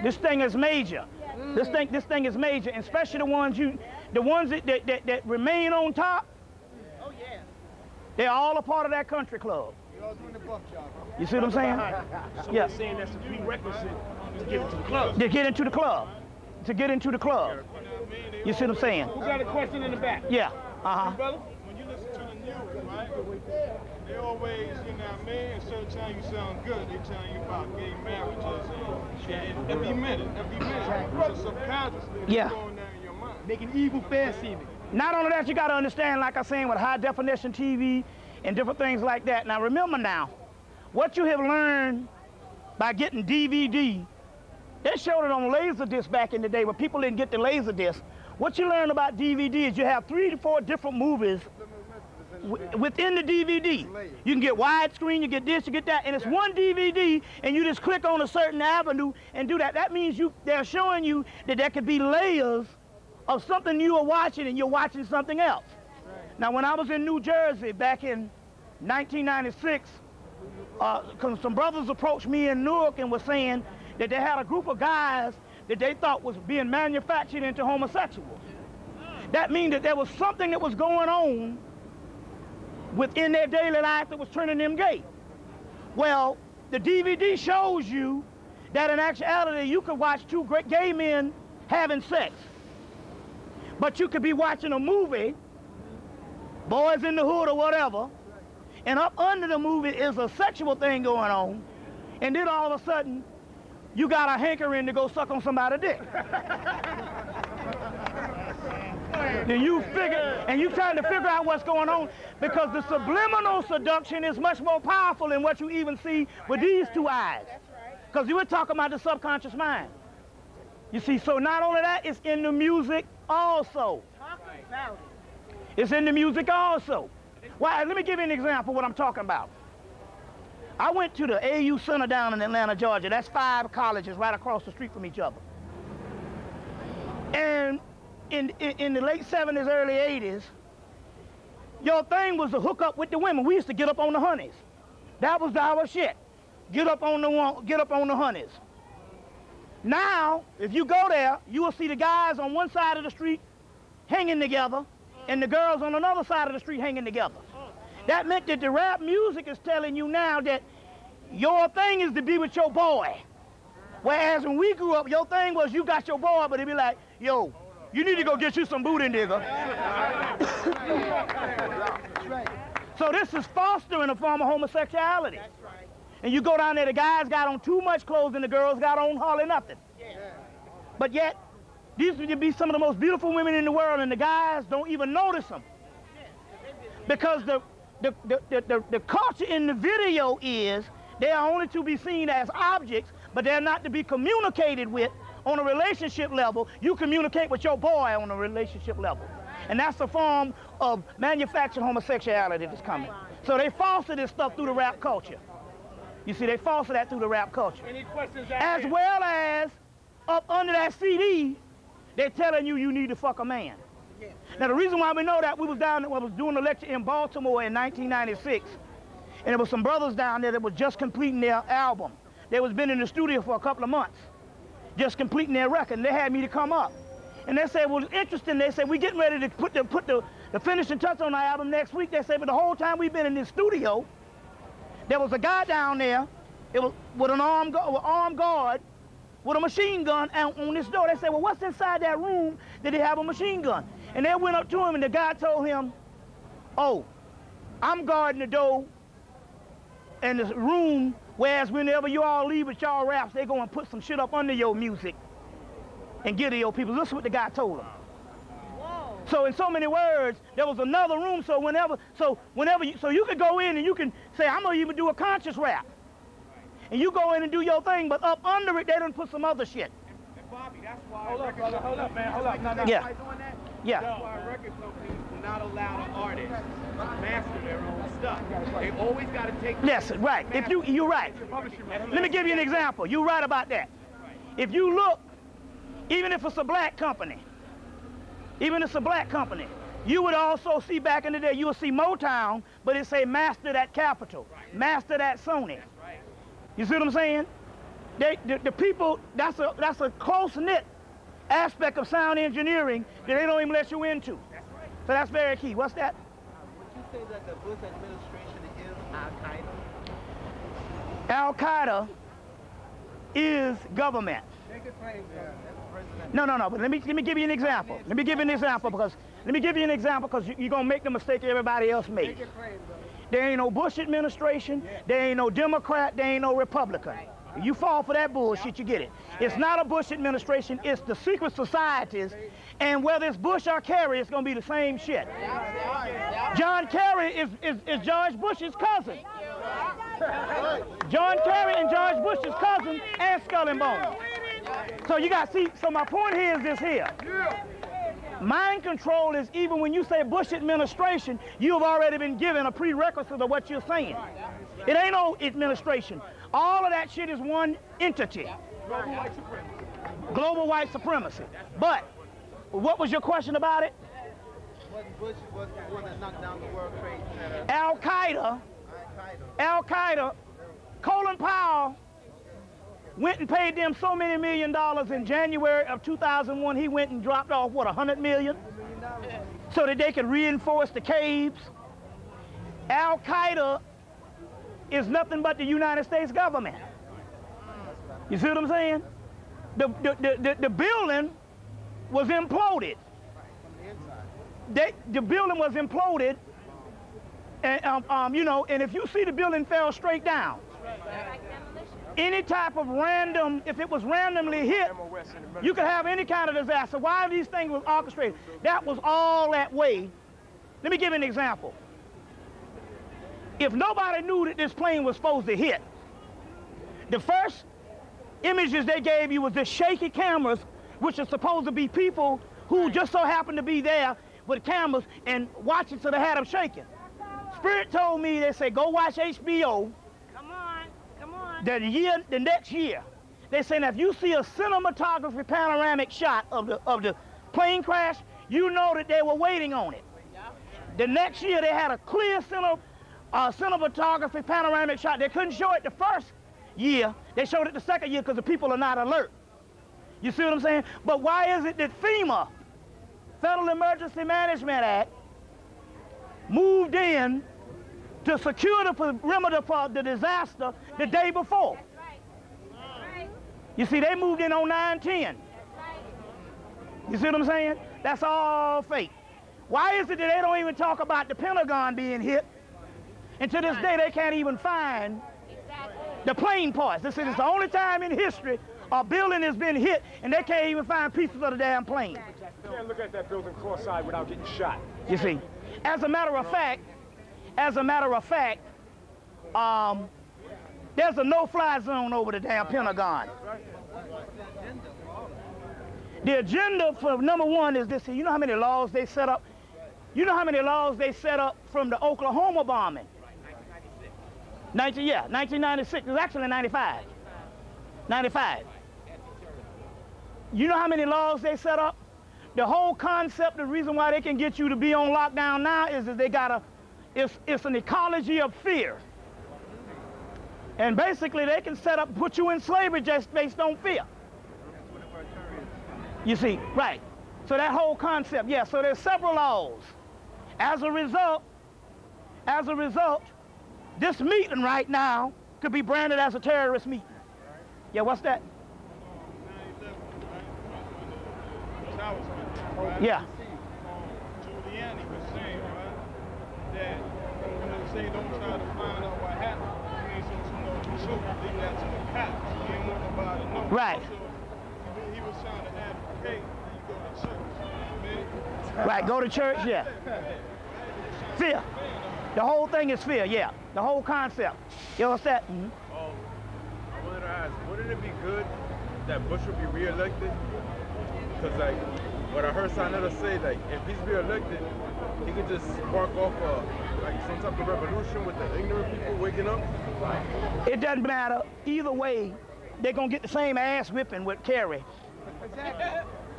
This thing is major. This thing is major, and especially the ones that remain on top. Oh yeah. They're all a part of that country club. You see what I'm saying? Yeah. Saying that's a prerequisite to get into the club. To get into the club. To get into the club. You see what I'm saying? Who got a question in the back? Yeah. Brother? When you listen to the news, right? They always, you know what I mean? Instead of telling you sound good, they telling you about gay marriages and every minute. So subconsciously, it's going down in your mind. Making evil fair seeming. Not only that, you got to understand, like I was saying, with high definition TV and different things like that. Now remember now, what you have learned by getting DVD, they showed it on Laserdisc back in the day, but people didn't get the Laserdisc. What you learn about DVD is you have 3 to 4 different movies within the DVD. You can get widescreen, you get this, you get that, and it's one DVD, and you just click on a certain avenue and do that. That means they're showing you that there could be layers of something you are watching and you're watching something else. Now, when I was in New Jersey back in 1996, some brothers approached me in Newark and were saying that they had a group of guys that they thought was being manufactured into homosexuals. That means that there was something that was going on within their daily life that was turning them gay. Well, the DVD shows you that in actuality you could watch 2 great gay men having sex. But you could be watching a movie, Boys in the Hood or whatever, and up under the movie is a sexual thing going on, and then all of a sudden, you got a hankering to go suck on somebody's dick. Then you figure, and you trying to figure out what's going on, because the subliminal seduction is much more powerful than what you even see with these 2 eyes. Because you were talking about the subconscious mind. You see, so not only that, it's in the music also. It's in the music also. Well, let me give you an example of what I'm talking about. I went to the AU Center down in Atlanta, Georgia. That's 5 colleges right across the street from each other. And in the late 70s, early 80s, your thing was to hook up with the women. We used to get up on the honeys. That was our shit. Get up on the honeys. Now, if you go there, you will see the guys on one side of the street hanging together and the girls on another side of the street hanging together. That meant that the rap music is telling you now that your thing is to be with your boy. Whereas when we grew up, your thing was you got your boy, but it'd be like, yo, you need to go get you some booty, nigga. So this is fostering a form of homosexuality. And you go down there, the guys got on too much clothes and the girls got on hardly nothing. But yet, these would be some of the most beautiful women in the world, and the guys don't even notice them. Because the culture in the video is they are only to be seen as objects, but they're not to be communicated with on a relationship level. You communicate with your boy on a relationship level. And that's a form of manufactured homosexuality that's coming. So they foster this stuff through the rap culture. You see, they foster that through the rap culture. Any questions? As well as up under that CD, they're telling you need to fuck a man. Now, the reason why we know that, we was doing a lecture in Baltimore in 1996, and there was some brothers down there that was just completing their album. They was been in the studio for a couple of months, just completing their record, and they had me to come up. And they said, well, it's interesting. They said, we're getting ready to put the finishing touch on our album next week. They said, but the whole time we've been in this studio, there was a guy down there, it was with an armed guard, with a machine gun on this door. They said, well, what's inside that room that they have a machine gun? And they went up to him, and the guy told him, oh, I'm guarding the door in this room, whereas whenever you all leave with y'all raps, they go and put some shit up under your music and get to your people. Listen what the guy told him. Whoa. So in so many words, there was another room, so you could go in and you can say, I'm gonna even do a conscious rap. And you go in and do your thing, but up under it, they done put some other shit. And Bobby, that's why hold up, man, hold up. No. Yeah. Yeah. That's why record companies will not allow the artists to master their own stuff. They always got to take. Yes, right. If you're right. Let me give you an example. You're right about that. If you look, even if it's a black company, you would also see back in the day, you would see Motown, but it say master that Capitol, master that Sony. You see what I'm saying? the people, that's a close-knit aspect of sound engineering that they don't even let you into. So that's very key. What's that? Would you say that the Bush administration is Al-Qaeda? Al-Qaeda is government. No, but let me give you an example. Let me give you an example because you're gonna make the mistake everybody else made. There ain't no Bush administration, there ain't no Democrat, there ain't no Republican. You fall for that bullshit, you get it. It's not a Bush administration, it's the secret societies, and whether it's Bush or Kerry, it's gonna be the same shit. John Kerry is George Bush's cousin. John Kerry and George Bush's cousin and Skull and Bones. So you got, see, so my point here is this here. Mind control is even when you say Bush administration, you've already been given a prerequisite of what you're saying. It ain't no administration. All of that shit is one entity. Global white supremacy. Global white supremacy. But what was your question about it? Bush was the one that knocked down the World Trade Center. Al-Qaeda, Colin Powell went and paid them so many $1 million in January of 2001. He went and dropped off, what, 100 million? So that they could reinforce the caves. Al-Qaeda is nothing but the United States government. You see what I'm saying? The building was imploded. The building was imploded, and you know, and if you see the building fell straight down, any type of random, if it was randomly hit, you could have any kind of disaster. Why these things was orchestrated? That was all that way. Let me give you an example. If nobody knew that this plane was supposed to hit, the first images they gave you was the shaky cameras, which are supposed to be people who just so happened to be there with cameras and watching, so they had them shaking. Spirit told me, they said, go watch HBO. The next year. They say, now if you see a cinematography panoramic shot of the plane crash, you know that they were waiting on it. The next year they had a clear cinematography panoramic shot. They couldn't show it the first year. They showed it the second year because the people are not alert. You see what I'm saying? But why is it that FEMA, Federal Emergency Management Act, moved in to secure the perimeter for the disaster the day before? You see, they moved in on 9/10. You see what I'm saying? That's all fake. Why is it that they don't even talk about the Pentagon being hit? And to this day, they can't even find the plane parts. This is the only time in history a building has been hit and they can't even find pieces of the damn plane. You can't look at that building cross-eyed without getting shot. You see, as a matter of fact, there's a no-fly zone over the damn Pentagon. The agenda for number one is this. You know how many laws they set up? You know how many laws they set up from the Oklahoma bombing? 1996. It was actually 95. 95. You know how many laws they set up? The whole concept, the reason why they can get you to be on lockdown now is that they got it's an ecology of fear. And basically they can put you in slavery just based on fear. You see, right. So that whole concept, yeah, so there's several laws. As a result, this meeting right now could be branded as a terrorist meeting. Yeah, what's that? Yeah. Giuliani was saying, right, that when they say don't try to find out what happened, you ain't supposed to know the truth. Leave that to the cops. You ain't want nobody to know. Right. So he was trying to advocate that you go to church. You know? Right, go to church, yeah. Fear. The whole thing is fear, yeah. The whole concept. You know what's that? Mm-hmm. I wanted to ask, wouldn't it be good that Bush would be re-elected? Because, like, what I heard Sanetta say, like, if he's re-elected, he could just spark off like some type of revolution with the ignorant people waking up. It doesn't matter. Either way, they're going to get the same ass whipping with Kerry.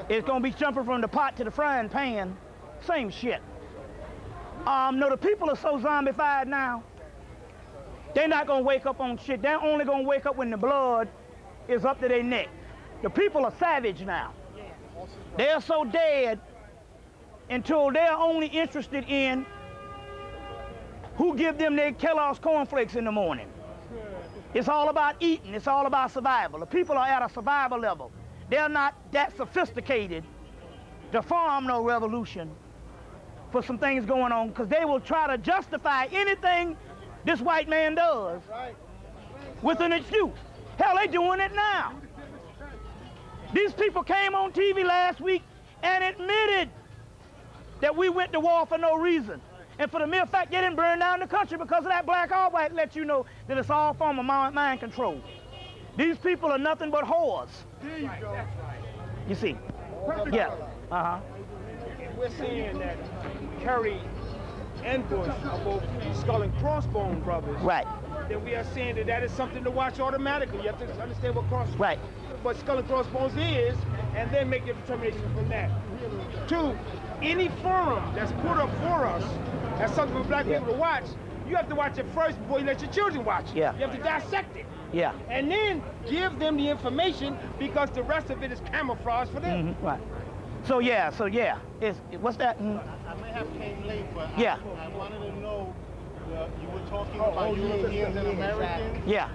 It's going to be jumping from the pot to the frying pan. Same shit. No, the people are so zombified now, they're not going to wake up on shit. They're only going to wake up when the blood is up to their neck. The people are savage now. They're so dead until they're only interested in who give them their Kellogg's cornflakes in the morning. It's all about eating. It's all about survival. The people are at a survival level. They're not that sophisticated to farm no revolution for some things going on, because they will try to justify anything this white man does with an excuse. Hell, they doing it now. These people came on TV last week and admitted that we went to war for no reason. And for the mere fact they didn't burn down the country because of that black all white, let you know that it's all form of mind control. These people are nothing but whores. There you go. You see? Yeah. Uh-huh. We're saying that Kerry and Bush are both skull and crossbone brothers. Right. Then we are saying that that is something to watch automatically. You have to understand what skull and crossbones is, and then make your determination from that. 2, any forum that's put up for us as something for black people to watch, you have to watch it first before you let your children watch it. Yeah. You have to dissect it. Yeah. And then give them the information, because the rest of it is camouflage for them. Mm-hmm. Right. So yeah. What's that? I may have came late, but yeah. I wanted to know, you were talking about Europeans and Americans. Yeah.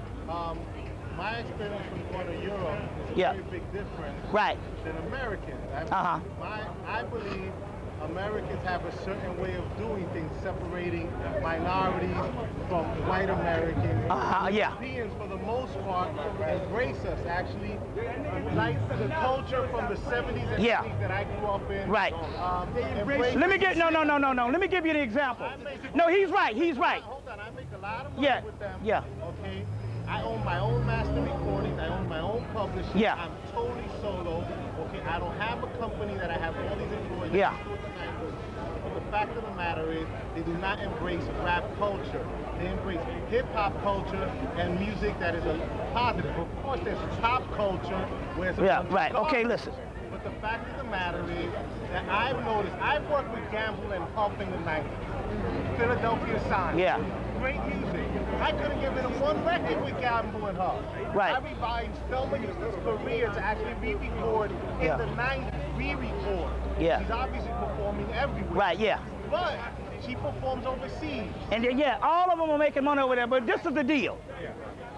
My experience from going to Europe is a very big difference than Americans. I believe Americans have a certain way of doing things, separating minorities from white Americans. Europeans, for the most part, embrace us, actually. Like the culture from the 70s and 80s that I grew up in. Right. Let me get, no. Let me give you an example. No, he's right. Hold on, I make a lot of money with them. Yeah. Okay. I own my own master recordings. I own my own publishing. Yeah. I'm totally solo. Okay. I don't have a company that I have all these employees. Yeah. But the fact of the matter is, they do not embrace rap culture. They embrace hip-hop culture and music that is a positive. Of course, there's pop culture where it's a Okay, listen. But the fact of the matter is that I've noticed, I've worked with Gamble and Huff in the 90s. Philadelphia Sonic. Yeah. Great music. I couldn't give them one record with Gamble and Huff. Right. I revived Thelma Houston's career to actually re-record in the 90s. Re-record. Yeah. She's obviously performing everywhere. Right, yeah. But she performs overseas. And all of them are making money over there, but this is the deal.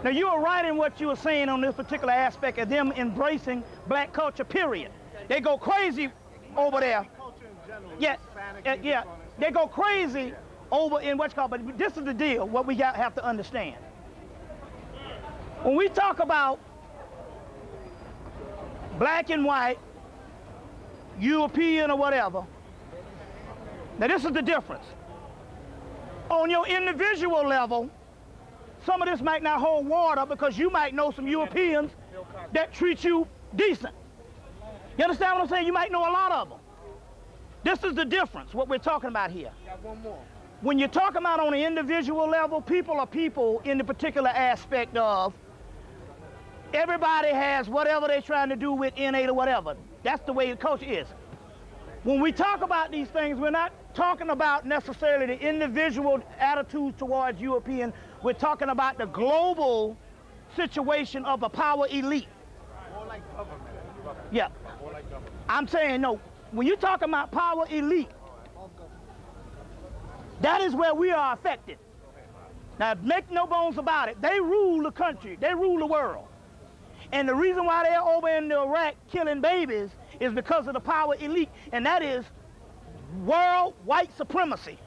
Now, you are right in what you were saying on this particular aspect of them embracing black culture, period. They go crazy over there. Culture in general, Yeah, they go crazy over in what's called, but this is the deal, what we have to understand. When we talk about black and white, European or whatever, now this is the difference. On your individual level, some of this might not hold water because you might know some Europeans that treat you decent. You understand what I'm saying? You might know a lot of them. This is the difference, what we're talking about here. Got one more. When you're talking about on an individual level, people are people in the particular aspect of everybody has whatever they're trying to do with innate or whatever. That's the way the culture is. When we talk about these things, we're not talking about necessarily the individual attitudes towards Europeans. We're talking about the global situation of a power elite. More like government. Yeah. More like government. I'm saying, no, when you're talking about power elite, that is where we are affected. Now, make no bones about it. They rule the country. They rule the world. And the reason why they're over in Iraq killing babies is because of the power elite, and that is world white supremacy.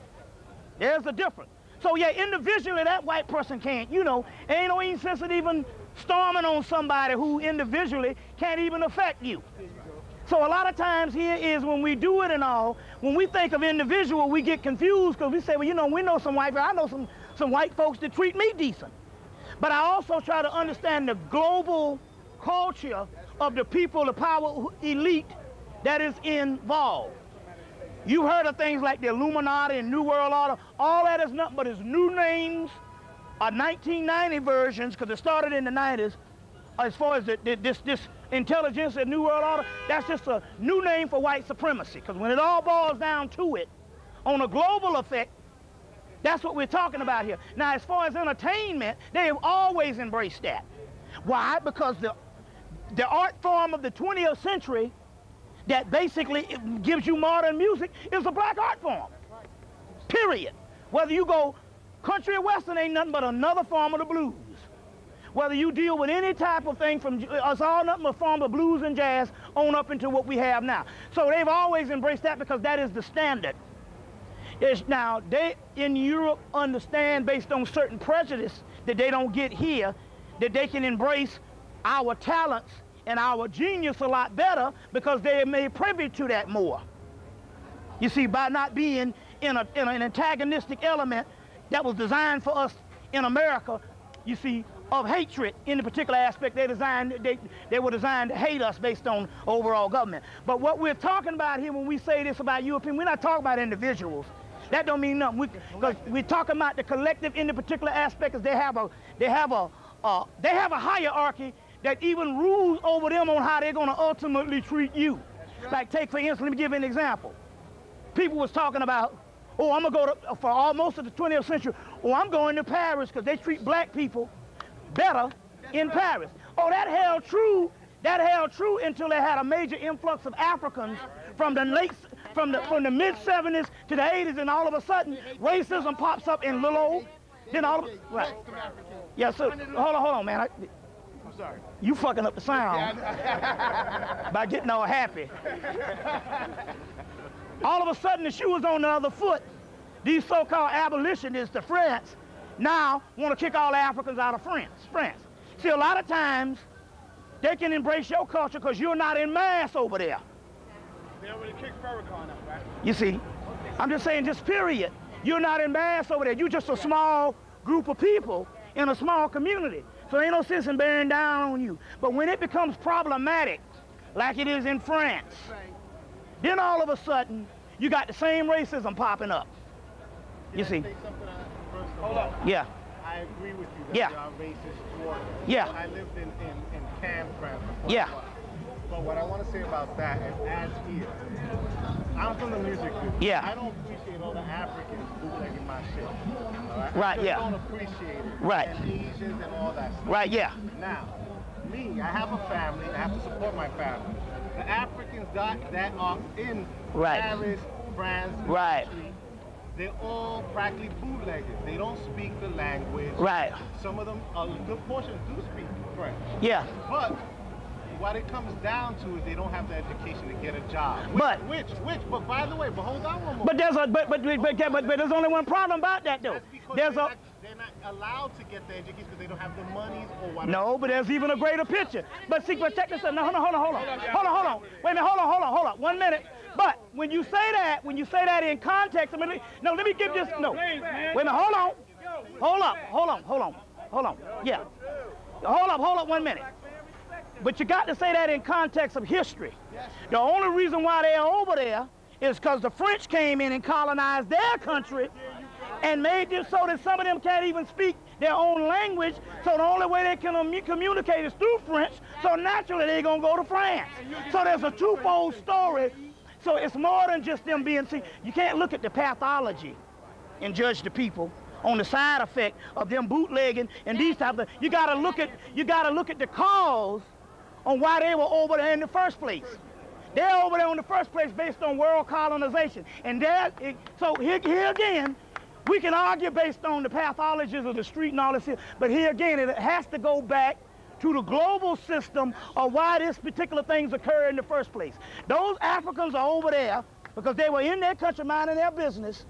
There's a difference. So yeah, individually that white person can't, ain't no even sense of even storming on somebody who individually can't even affect you. So a lot of times here is when we do it and all, when we think of individual, we get confused because we say, well, we know some white people. I know some white folks that treat me decent. But I also try to understand the global culture of the people, the power elite that is involved. You heard of things like the Illuminati and New World Order. All that is nothing but new names, 1990 versions, because it started in the 90s, as far as this intelligence and New World Order. That's just a new name for white supremacy, because when it all boils down to it, on a global effect, that's what we're talking about here. Now, as far as entertainment, they have always embraced that. Why? Because the art form of the 20th century that basically gives you modern music is the black art form. Period. Whether you go country or western, ain't nothing but another form of the blues. Whether you deal with any type of thing from us, all nothing but form of blues and jazz on up into what we have now. So they've always embraced that because that is the standard. Now, they in Europe understand, based on certain prejudice that they don't get here, that they can embrace our talents and our genius a lot better because they are made privy to that more. You see, by not being in an antagonistic element that was designed for us in America, you see, of hatred in the particular aspect they were designed to hate us based on overall government. But what we're talking about here when we say this about European, we're not talking about individuals. That don't mean nothing. Because we're talking about the collective in the particular aspect, because they have a hierarchy that even rules over them on how they're going to ultimately treat you. Right. Like, take for instance, let me give you an example. People was talking about, oh, I'm gonna go to, for most of the 20th century, oh, I'm going to Paris because they treat black people better in Paris. Oh, that held true until they had a major influx of Africans from the mid-70s to the 80s, and all of a sudden racism pops up in little old, then all of right. Yeah, so hold on, man. I'm sorry. You fucking up the sound by getting all happy. All of a sudden the shoe was on the other foot. These so-called abolitionists, the French, now want to kick all the Africans out of France. See, a lot of times they can embrace your culture because you're not in mass over there. They already kicked Farrakhan out, right? You see, I'm just saying, just period. You're not in mass over there. You're just a small group of people in a small community. So ain't no sense in bearing down on you. But when it becomes problematic, like it is in France, then all of a sudden, you got the same racism popping up. You see? Hold up. Yeah. I agree with you that there are racist towards us. Yeah. I lived in Cannes, France. Yeah. But what I want to say about that is, as here, I'm from the music business. Yeah. I don't appreciate all the Africans bootlegging my shit. All right? Right, yeah. I don't appreciate it. Right. And Asians and all that stuff. Right, yeah. Now, me, I have a family. I have to support my family. The Africans that are in Paris, France, right. They're all practically bootleggers. They don't speak the language. Right. Some of them, a good portion do speak French. Yeah. But what it comes down to is they don't have the education to get a job. But by the way, but hold on one more. But there's only one problem about that though. They're not allowed to get the education because they don't have the monies or whatever. No, but there's even a greater picture. But see, but check this out. No, hold on. Wait a minute, hold on. 1 minute. But when you say that in context, let me give this, no. Wait a minute, hold on. Yeah. Hold up 1 minute. But you got to say that in context of history. The only reason why they're over there is because the French came in and colonized their country and made it so that some of them can't even speak their own language, so the only way they can communicate is through French, so naturally they're going to go to France. So there's a twofold story. So it's more than just them being seen. You can't look at the pathology and judge the people on the side effect of them bootlegging and these type of things. You gotta look at the cause on why they were over there in the first place. They're over there in the first place based on world colonization. And so here again, we can argue based on the pathologies of the street and all this here, but here again, it has to go back to the global system of why this particular things occur in the first place. Those Africans are over there because they were in their country minding their business.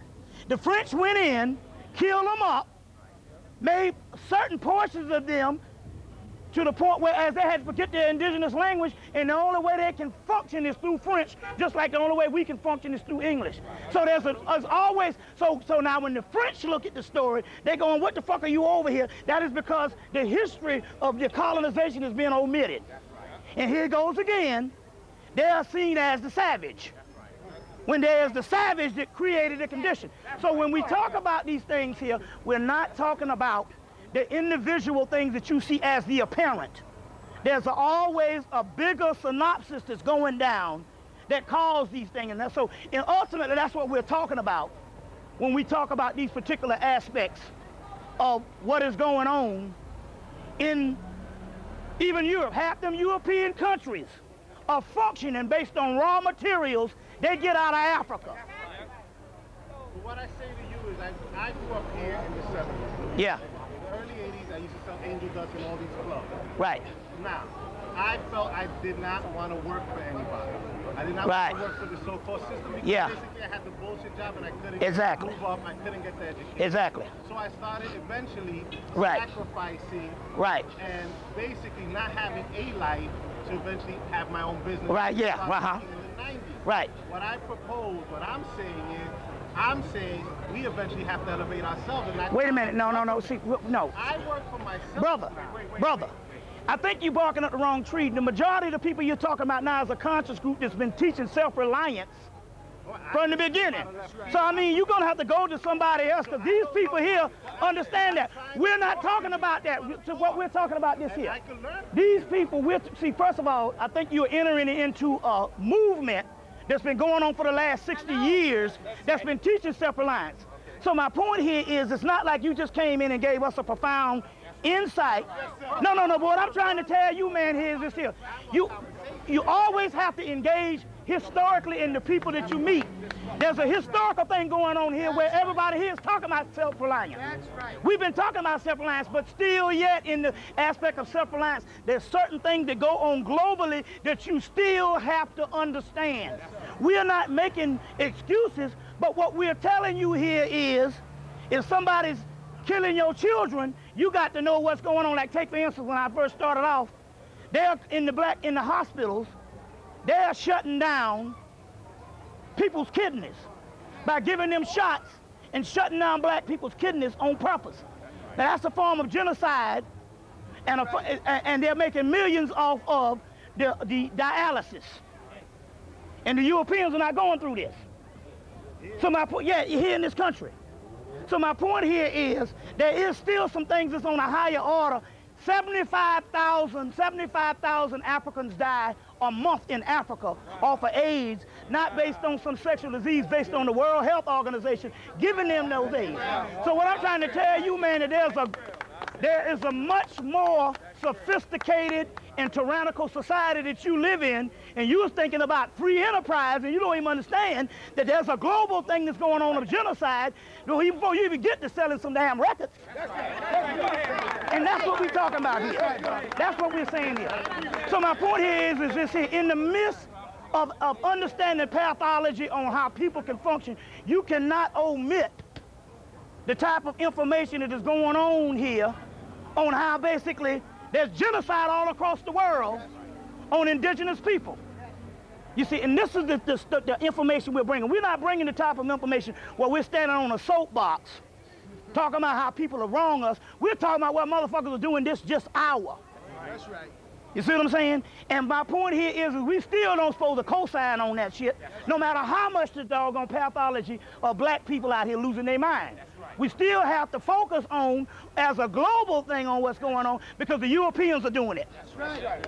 The French went in, killed them up, made certain portions of them to the point where as they had to forget their indigenous language, and the only way they can function is through French, just like the only way we can function is through English. So there's always, so now when the French look at the story, they're going, what the fuck are you over here? That is because the history of the colonization has been omitted. And here goes again, they are seen as the savage, when there's the savage that created the condition. So when we talk about these things here, we're not talking about the individual things that you see as the apparent. There's always a bigger synopsis that's going down that causes these things. And ultimately, that's what we're talking about when we talk about these particular aspects of what is going on in Even Europe, half them European countries are functioning based on raw materials they get out of Africa. What I say to you is I grew up here in the 70s. Yeah. In the early 80s, I used to sell angel dust in all these clubs. Right. Now, I felt I did not want to work for anybody. I did not want to work for the so-called system because basically I had the bullshit job and I couldn't move up, I couldn't get the education. Exactly. So I started eventually sacrificing and basically not having a life to eventually have my own business. Right, yeah. In the 90s. Right. What I propose, what I'm saying we eventually have to elevate ourselves. And wait a minute, no, see, no. I work for myself. Brother, I think you're barking up the wrong tree. The majority of the people you're talking about now is a conscious group that's been teaching self-reliance from the beginning. So, I mean, you're going to have to go to somebody else because these people here understand that. We're not talking about that. So what we're talking about this here. These people, see, first of all, I think you're entering into a movement that's been going on for the last 60 years that's been teaching self-reliance. So my point here is it's not like you just came in and gave us a profound insight. No, but what I'm trying to tell you, man, here is this here. You always have to engage historically in the people that you meet. There's a historical thing going on here where everybody here is talking about self-reliance. We've been talking about self-reliance, but still yet in the aspect of self-reliance, there's certain things that go on globally that you still have to understand. We are not making excuses, but what we're telling you here is, if somebody's killing your children, you got to know what's going on. Like, take for instance, when I first started off, they're in the hospitals, they're shutting down people's kidneys by giving them shots and shutting down black people's kidneys on purpose. Now that's a form of genocide, and they're making millions off of the dialysis. And the Europeans are not going through this. So my point, here in this country. So my point here is there is still some things that's on a higher order. 75,000 Africans die a month in Africa off of AIDS, not based on some sexual disease, based on the World Health Organization giving them those AIDS. So what I'm trying to tell you, man, that there is a much more sophisticated and tyrannical society that you live in, and you're thinking about free enterprise, and you don't even understand that there's a global thing that's going on of genocide before you even get to selling some damn records. And that's what we're talking about here. That's what we're saying here. So my point here is this here, in the midst of understanding pathology on how people can function, you cannot omit the type of information that is going on here on how basically there's genocide all across the world on indigenous people. You see, and this is the information we're bringing. We're not bringing the type of information where we're standing on a soapbox talking about how people are wrong us. We're talking about what motherfuckers are doing this just hour. That's right. You see what I'm saying? And my point here is we still don't supposed to co-sign on that shit, no matter how much the doggone pathology of black people out here losing their mind. We still have to focus on, as a global thing, on what's going on, because the Europeans are doing it. That's right.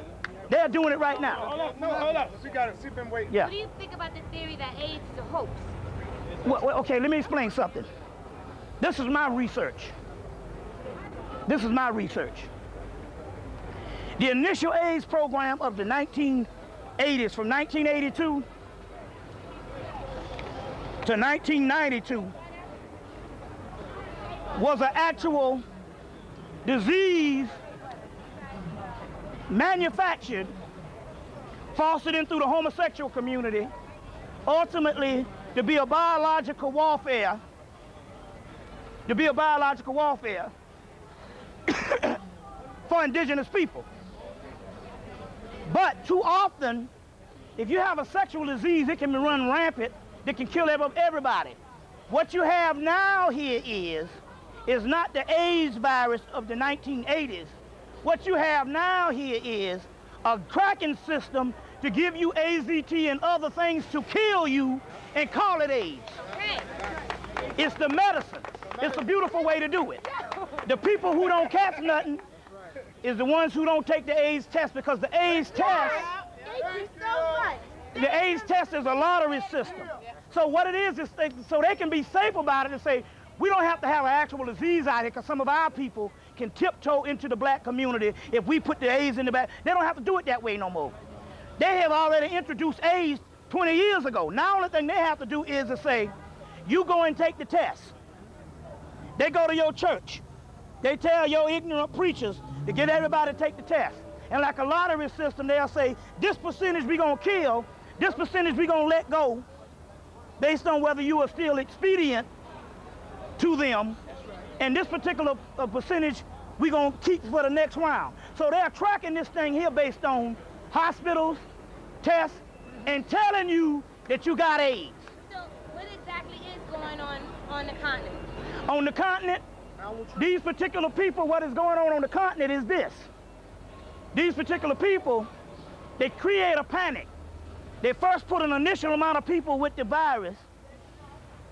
They're doing it right now. Hold up. She got it. She's been waiting. What do you think about the theory that AIDS is a hoax? Well, okay, let me explain something. This is my research. This is my research. The initial AIDS program of the 1980s, from 1982 to 1992, was an actual disease manufactured, fostered in through the homosexual community, ultimately to be a biological warfare, for indigenous people. But too often, if you have a sexual disease, it can run rampant, that can kill everybody. What you have now here is not the AIDS virus of the 1980s. What you have now here is a tracking system to give you AZT and other things to kill you and call it AIDS. It's the medicine. It's a beautiful way to do it. The people who don't catch nothing is the ones who don't take the AIDS test, because the AIDS test, is a lottery system. So what it is so they can be safe about it and say, we don't have to have an actual disease out here, because some of our people can tiptoe into the black community if we put the AIDS in the back. They don't have to do it that way no more. They have already introduced AIDS 20 years ago. Now the only thing they have to do is to say, you go and take the test. They go to your church. They tell your ignorant preachers to get everybody to take the test. And like a lottery system, they'll say, this percentage we gonna kill, this percentage we gonna let go, based on whether you are still expedient to them, and this particular percentage we gonna keep for the next round. So they're tracking this thing here based on hospitals, tests, and telling you that you got AIDS. So what exactly is going on the continent? On the continent, these particular people, what is going on the continent is this. These particular people, they create a panic. They first put an initial amount of people with the virus.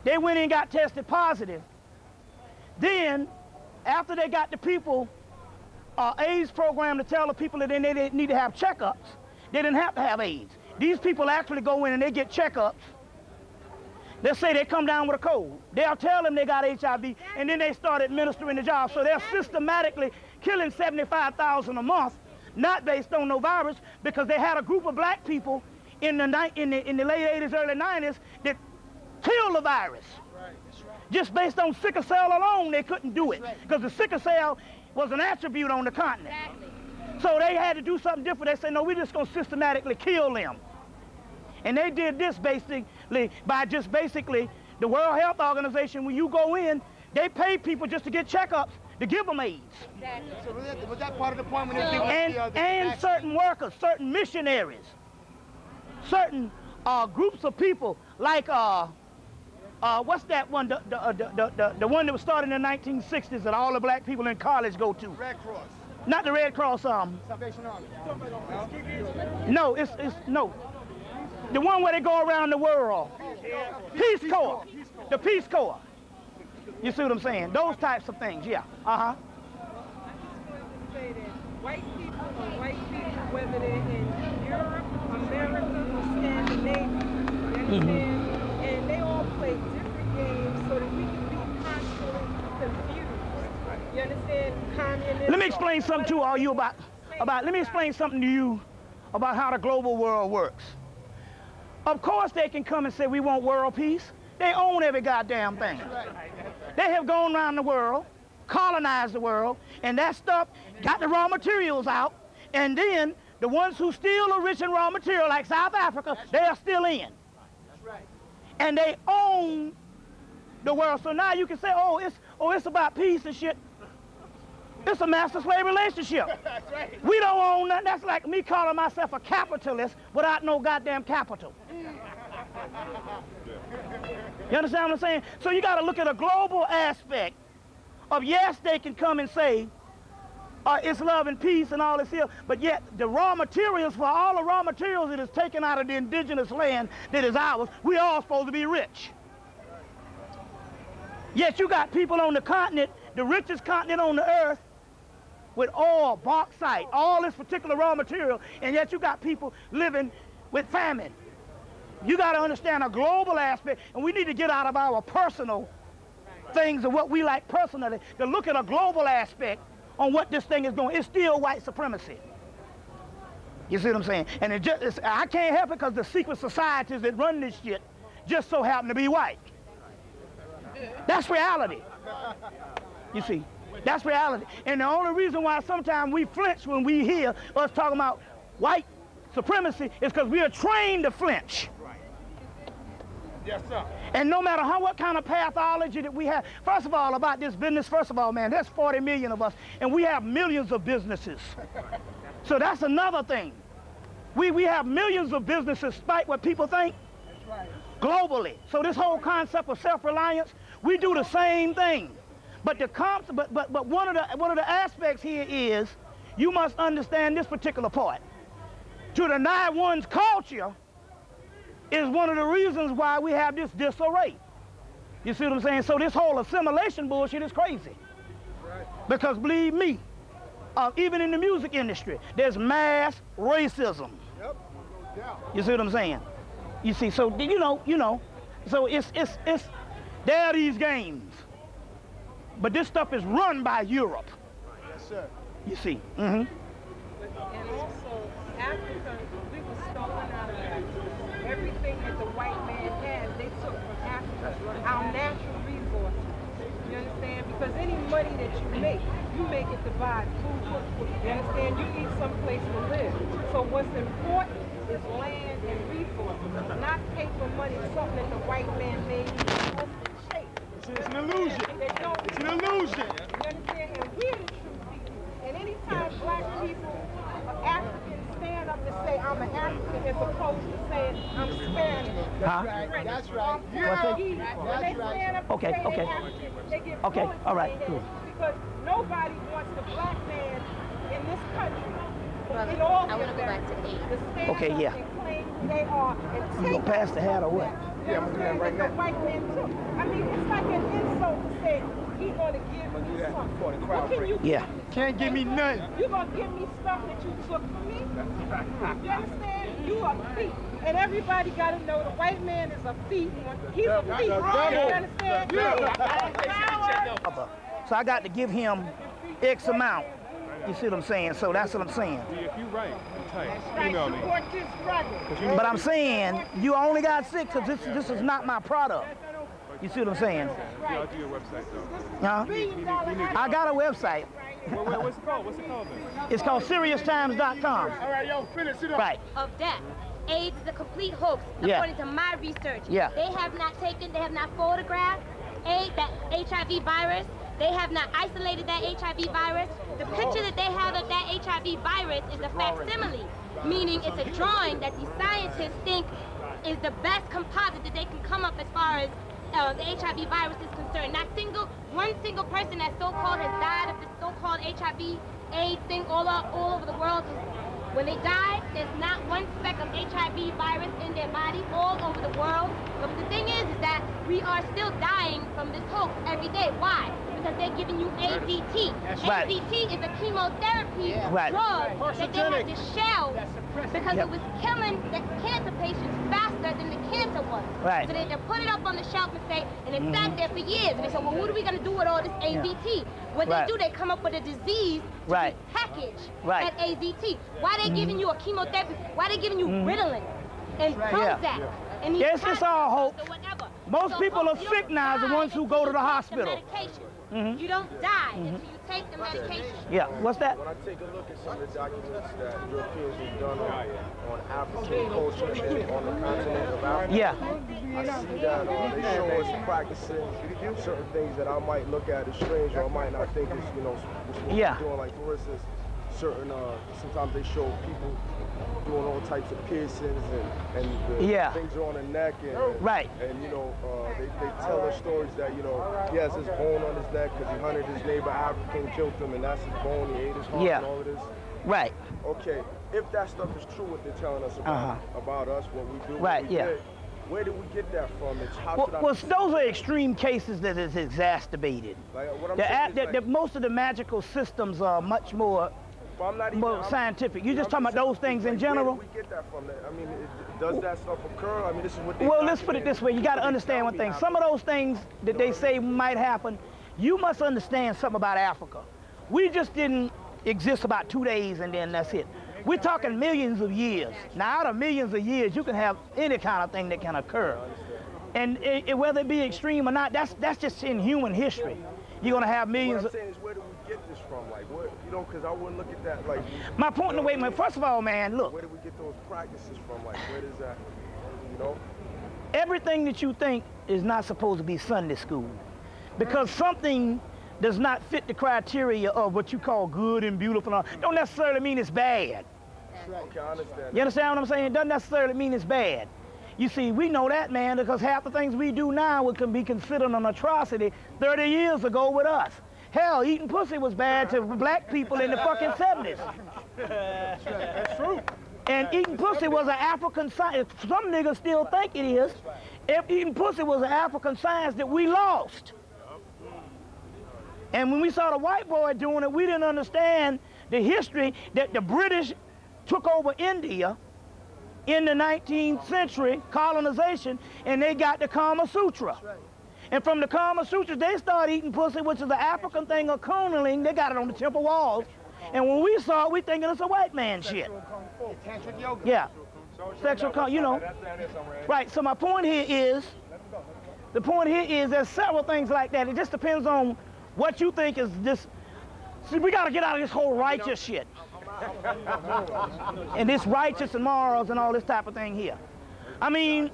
They went and got tested positive. Then, after they got the people AIDS program to tell the people that they need to have checkups, they didn't have to have AIDS. These people actually go in and they get checkups. Let's say they come down with a cold. They'll tell them they got HIV, and then they start administering the job. So they're systematically killing 75,000 a month, not based on no virus, because they had a group of black people in the late 80s, early 90s that killed the virus. Just based on sickle cell alone, they couldn't do it, because the sickle cell was an attribute on the continent. So they had to do something different. They said, no, we're just going to systematically kill them. And they did this basically by just basically the World Health Organization, when you go in, they pay people just to get checkups to give them AIDS. Exactly. So was that part of the point when they and certain workers, certain missionaries, certain groups of people, like what's that one, the one that was started in the 1960s that all the black people in college go to? Red Cross. Not the Red Cross. Salvation Army. No, it's no. The one where they go around the world. Peace Corps. The Peace Corps. You see what I'm saying? Those types of things, yeah. I just want to say that white people are white people, whether they're in Europe, America, or Scandinavia. You understand? And they all play different games so that we can be constantly confused. You understand? Communism. Let me explain something to all you about let me explain something to you about how the global world works. Of course they can come and say we want world peace. They own every goddamn thing. They have gone around the world, colonized the world, and that stuff got the raw materials out, and then the ones who still are rich in raw material, like South Africa, they are still in. And they own the world. So now you can say, oh, it's about peace and shit. It's a master-slave relationship. That's right. We don't own nothing. That's like me calling myself a capitalist without no goddamn capital. You understand what I'm saying? So you got to look at a global aspect of, yes, they can come and say, it's love and peace and all this here, but yet the raw materials, for all the raw materials that is taken out of the indigenous land that is ours, we all supposed to be rich. Yet you got people on the continent, the richest continent on the earth, with oil, bauxite, all this particular raw material, and yet you got people living with famine. You got to understand a global aspect, and we need to get out of our personal things of what we like personally to look at a global aspect on what this thing is doing. It's still white supremacy. You see what I'm saying? And I can't help it because the secret societies that run this shit just so happen to be white. That's reality. You see, that's reality. And the only reason why sometimes we flinch when we hear us talking about white supremacy is because we are trained to flinch. Yes, sir. And no matter what kind of pathology that we have, first of all, about this business, first of all, man, there's 40 million of us, and we have millions of businesses. So that's another thing. We have millions of businesses, despite what people think, globally. So this whole concept of self-reliance, we do the same thing. But one of the aspects here is you must understand this particular part. To deny one's culture is one of the reasons why we have this disarray. You see what I'm saying? So this whole assimilation bullshit is crazy. Because believe me, even in the music industry, there's mass racism. Yep. You see what I'm saying? You see, so you know, so there are these games. But this stuff is run by Europe. sir. You see. And also, Africa, we were stolen out of Africa. Everything that the white man has, they took from Africa, our natural resources. You understand? Because any money that you make it to buy food. You understand? You need someplace to live. So what's important is land and resources, not paper money, something that the white man made us to chase. It's an illusion. It's an illusion. You understand? And we're the true people. And anytime black people, Africans, stand up and say, I'm an African, as opposed to saying, I'm Spanish. That's right. When they stand up and say they're African, they get bullets all right. because nobody wants the black man in this country. In all I want to go back to 8. Okay, yeah. And claim who they are and You take gonna pass the hat or what? Yeah, I'm gonna do that right now. the white man took. I mean, it's like an insult to say he's gonna give me something. What can you Yeah. Can't give me nothing. You gonna give me stuff that you took from me? You understand? You a thief. And everybody gotta know the white man is a thief. He's a thief. You understand? So I got to give him X amount. You see what I'm saying? So that's what I'm saying. If you right, type. Email me. Support this brother. But I'm saying you only got 6 because this is not my product. You see what I'm saying? Yeah, I'll do your website though. Huh? I got a website. What's it called? What's it called then? It's called SeriousTimes.com. All right, yo, finish it up. Right. Of death. AIDS is a complete hoax, Yeah. according to my research. Yeah. They have not photographed that HIV virus. They have not isolated that HIV virus. The picture that they have of that HIV virus is a facsimile, meaning it's a drawing that the scientists think is the best composite that they can come up as far as the HIV virus is concerned. Not one single person that so-called has died of the so-called HIV AIDS thing all over the world. When they die, there's not one speck of HIV virus in their body all over the world. But the thing is that we are still dying from this hoax every day. Why? Because they're giving you AZT. Right. AZT is a chemotherapy Right. drug that they had to shelve because it was killing the cancer patients faster than the cancer was. Right. So they put it up on the shelf and say, and it sat there for years. And they said, well, what are we going to do with all this AZT? What they do, they come up with a disease to be packaged at AZT. Why they giving you a chemotherapy? Why they giving you Ritalin and Prozac? And Yes, it's all hope. or whatever. Most people are sick now, the ones who go to the hospital. You don't die until you take the medication. Yeah, what's that? When I take a look at some of the documents that Europeans have done on African culture and on the continent of Africa, I see that they show us practicing certain things that I might look at as strange or I might not think is, doing. Like, for instance, certain, sometimes they show people doing all types of piercings and the things are on the neck and and they tell us stories that he has his bone on his neck because he hunted his neighbor African, killed him, and that's his bone. He ate his heart and all of this. Right. Okay, if that stuff is true, what they're telling us about us, what we do, right. What we did, where did we get that from? It's how well, those are extreme cases that is exacerbated. Like, what I'm saying is most of the magical systems are much more scientific. You're just talking about those things in general? Where do we get that from? I mean, does that stuff occur? I mean, this is what they let's put it this way. You got to understand one thing. Some of those things that they say might happen, you must understand something about Africa. We just didn't exist about 2 days and then that's it. We're talking millions of years. Now, out of millions of years, you can have any kind of thing that can occur. And whether it be extreme or not, that's just in human history. You're going to have millions What I'm saying is, where do we get this from? Like, what, because I wouldn't look at that like... My point in the way, first of all, man, look. Where do we get those practices from? Like, where does that, Everything that you think is not supposed to be Sunday school. Because something does not fit the criteria of what you call good and beautiful. Don't necessarily mean it's bad. Okay, I understand. You understand what I'm saying? It doesn't necessarily mean it's bad. You see, we know that, man, because half the things we do now can be considered an atrocity 30 years ago with us. Hell, eating pussy was bad to black people in the fucking 70s. That's true. And eating pussy was an African science. Some niggas still think it is. Eating pussy was an African science that we lost. And when we saw the white boy doing it, we didn't understand the history that the British took over India in the 19th century, colonization, and they got the Kama Sutra. And from the Kama Sutras, they start eating pussy, which is the African thing of cunnilingus. They got it on the temple walls. And when we saw it, we thinking it's a white man shit. Tantric yoga. Yeah. Sexual, you know. Right, so my point here is, there's several things like that. It just depends on what you think is this. See, we got to get out of this whole righteous shit. And this righteous and morals and all this type of thing here. I mean,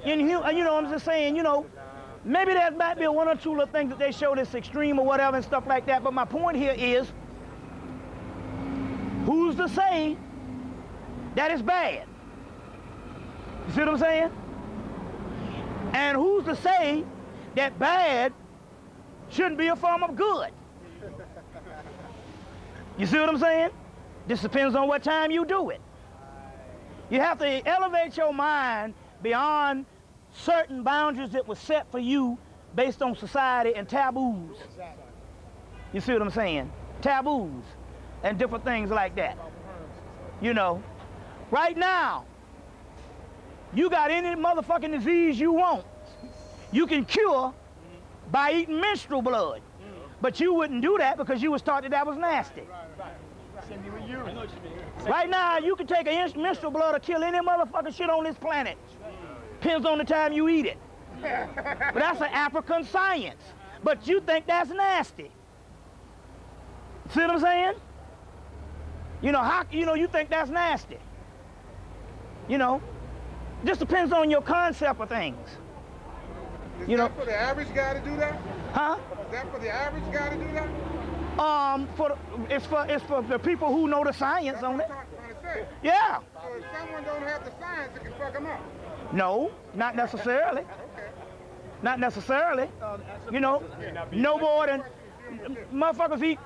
I'm just saying, maybe there might be one or two little things that they show that's extreme or whatever and stuff like that, but my point here is, who's to say that it's bad? You see what I'm saying? And who's to say that bad shouldn't be a form of good? You see what I'm saying? This depends on what time you do it. You have to elevate your mind beyond certain boundaries that were set for you based on society and taboos. You see what I'm saying? Taboos and different things like that. Right now, you got any motherfucking disease you want, you can cure by eating menstrual blood. But you wouldn't do that because you was taught that was nasty. Right now, you can take a menstrual blood to kill any motherfucking shit on this planet. Depends on the time you eat it. But that's an African science. But you think that's nasty. See what I'm saying? You think that's nasty. Just depends on your concept of things. Is that for the average guy to do that? Huh? Is that for the average guy to do that? It's for the people who know the science on it. That's what I'm trying to say. Yeah. So if someone don't have the science, it can fuck them up. No, not necessarily. Okay. Not necessarily. No more than motherfuckers eat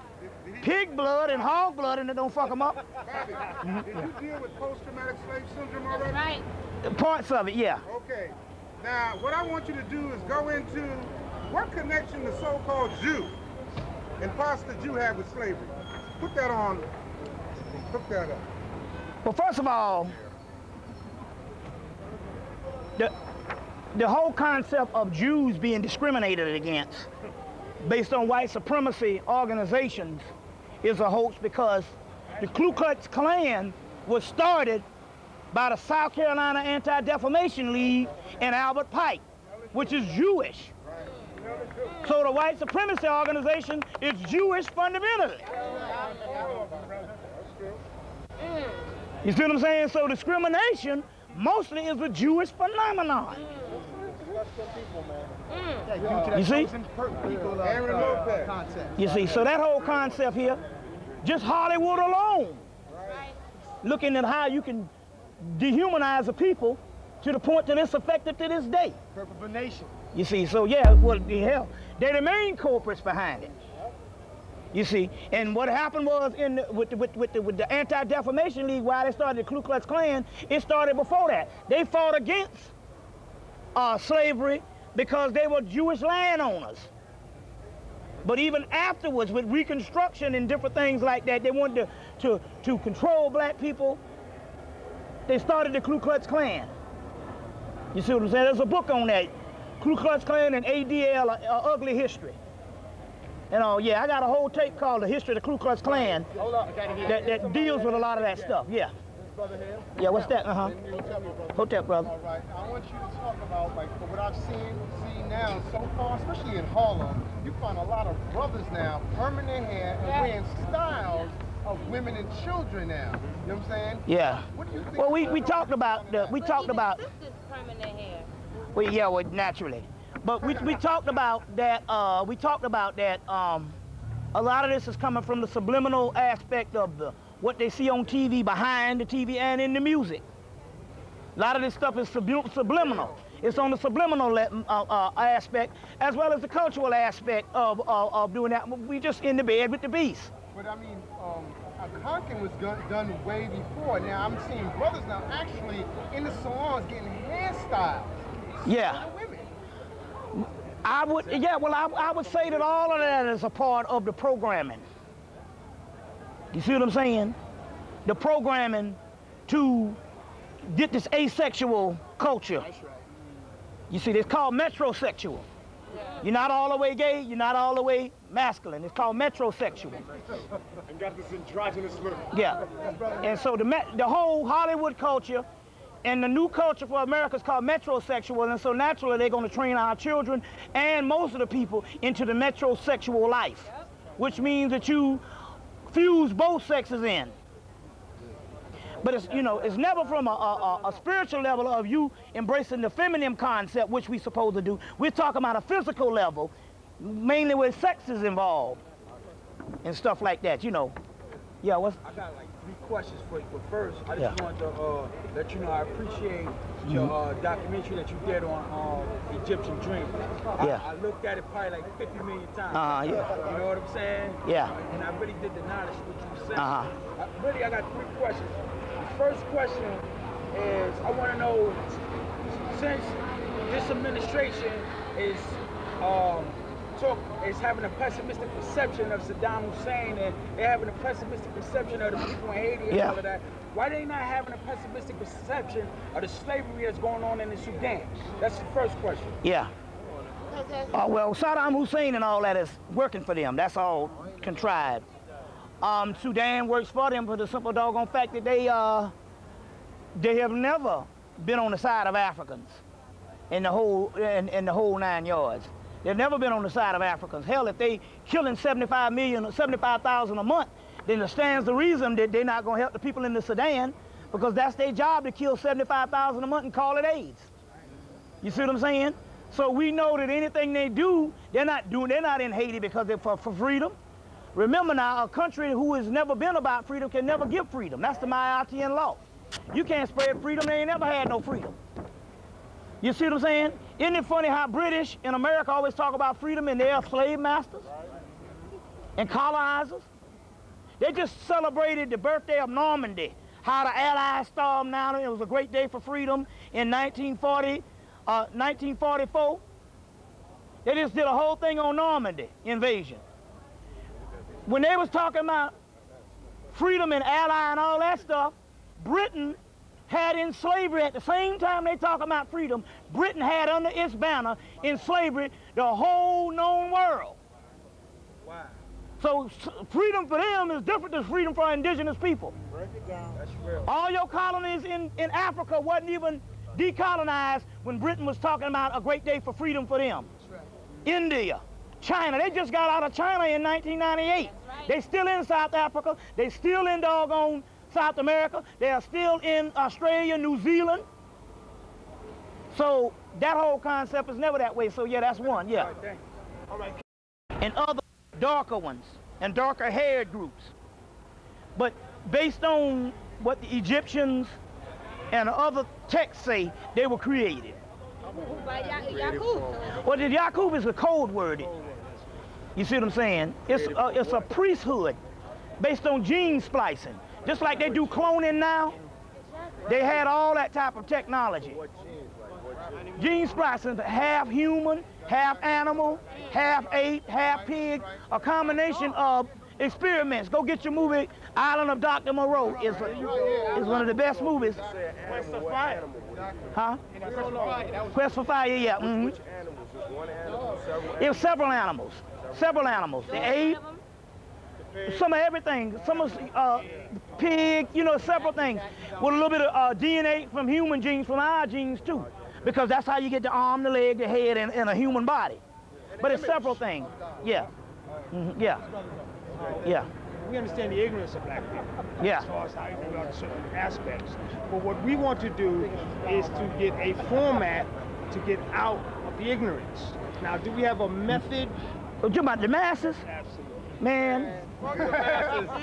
pig blood and hog blood and it don't fuck them up. Bobby, did you deal with post-traumatic slave syndrome already? Right. Parts of it, yeah. Okay. Now, what I want you to do is go into what connection the so-called Jew and pasta Jew have with slavery. Put that on. Hook that up. Well, first of all, the whole concept of Jews being discriminated against based on white supremacy organizations is a hoax, because the Ku Klux Klan was started by the South Carolina Anti-Defamation League and Albert Pike, which is Jewish. So the white supremacy organization is Jewish fundamentally. You see what I'm saying? So discrimination mostly is a Jewish phenomenon. You see? You see, so that whole concept here, just Hollywood alone, looking at how you can dehumanize a people to the point that it's effective to this day. Purpose of a nation. You see, so yeah, well, the hell, they're the main culprits behind it. You see, and what happened was with the Anti-Defamation League, why they started the Ku Klux Klan, it started before that. They fought against slavery because they were Jewish landowners. But even afterwards, with Reconstruction and different things like that, they wanted to control black people. They started the Ku Klux Klan. You see what I'm saying? There's a book on that, Ku Klux Klan and ADL, Ugly History. Yeah, I got a whole tape called The History of the Ku Klux Klan that deals with a lot of that stuff, yeah. Yeah, what's that? Hotep, brother. All right, I want you to talk about, like, what I've seen now so far, especially in Harlem, you find a lot of brothers now perming their hair and wearing styles of women and children now. You know what I'm saying? Yeah. What do you think? Well, we talked about Sisters perming their hair. Well, naturally. But we talked about that. A lot of this is coming from the subliminal aspect of what they see on TV, behind the TV, and in the music. A lot of this stuff is subliminal. It's on the subliminal aspect as well as the cultural aspect of doing that. We just in the bed with the beast. But I mean, conking was done way before. Now I'm seeing brothers now actually in the salons getting hairstyles. Yeah. I would say that all of that is a part of the programming. You see what I'm saying? The programming to get this asexual culture. You see, it's called metrosexual. You're not all the way gay, you're not all the way masculine. It's called metrosexual. And got this androgynous look. Yeah. And so the whole Hollywood culture and the new culture for America is called metrosexual, and so naturally they're going to train our children and most of the people into the metrosexual life, which means that you fuse both sexes in. But it's, you know, it's never from a spiritual level of you embracing the feminine concept, which we're supposed to do. We're talking about a physical level, mainly where sex is involved and stuff like that, you know. Yeah, what's... I got like 3 questions for you, but first, I just wanted to let you know I appreciate your documentary that you did on Egyptian dreams. I looked at it probably like 50 million times. You know what I'm saying? Yeah. And I really did the knowledge what you were saying. I got 3 questions. The first question is, I want to know, since this administration is having a pessimistic perception of Saddam Hussein, and they're having a pessimistic perception of the people in Haiti and all of that, why they not having a pessimistic perception of the slavery that's going on in the Sudan? That's the first question. Yeah. Well, Saddam Hussein and all that is working for them. That's all contrived. Sudan works for them for the simple doggone fact that they have never been on the side of Africans in the whole 9 yards. They've never been on the side of Africans. Hell, if they killing 75,000 a month, then it stands to reason that they're not going to help the people in the Sudan, because that's their job, to kill 75,000 a month and call it AIDS. You see what I'm saying? So we know that anything they do, they're not in Haiti because they're for freedom. Remember now, a country who has never been about freedom can never give freedom. That's the Mayatian law. You can't spread freedom, they ain't never had no freedom. You see what I'm saying? Isn't it funny how British in America always talk about freedom and they're slave masters and colonizers? They just celebrated the birthday of Normandy, how the Allies stormed down. It was a great day for freedom in 1944. They just did a whole thing on Normandy invasion. When they was talking about freedom and ally and all that stuff, Britain had in slavery at the same time they talk about freedom. Britain had under its banner in slavery the whole known world. Wow. So freedom for them is different than freedom for indigenous people. Break it down. That's real. All your colonies in Africa wasn't even decolonized when Britain was talking about a great day for freedom for them. That's right. India, China, they just got out of China in 1998. Right. They still in South Africa, they still in doggone South America, they are still in Australia, New Zealand. So that whole concept is never that way. So yeah, that's one, yeah. All right. And other darker ones and darker haired groups. But based on what the Egyptians and other texts say, they were created. By Yaqub. Well, the Yaqub is a code word. You see what I'm saying? It's a priesthood based on gene splicing. Just like they do cloning now, they had all that type of technology. Gene splicing, half human, half animal, half ape, half pig, a combination of experiments. Go get your movie, Island of Dr. Moreau. It's one of the best movies. Quest for Fire. Huh? Quest for Fire, yeah. Mm-hmm. It was several animals. Several animals. The ape, some of everything, some of pig, you know, several things. With a little bit of DNA from human genes, from our genes too. Because that's how you get the arm, the leg, the head, and a human body. But it's several things. Yeah. Mm-hmm. Yeah. Yeah. We understand the ignorance of black people. Yeah. As far as how you feel about certain aspects. But what we want to do is to get a format to get out of the ignorance. Now, do we have a method? Oh, you about the masses? Absolutely. Man,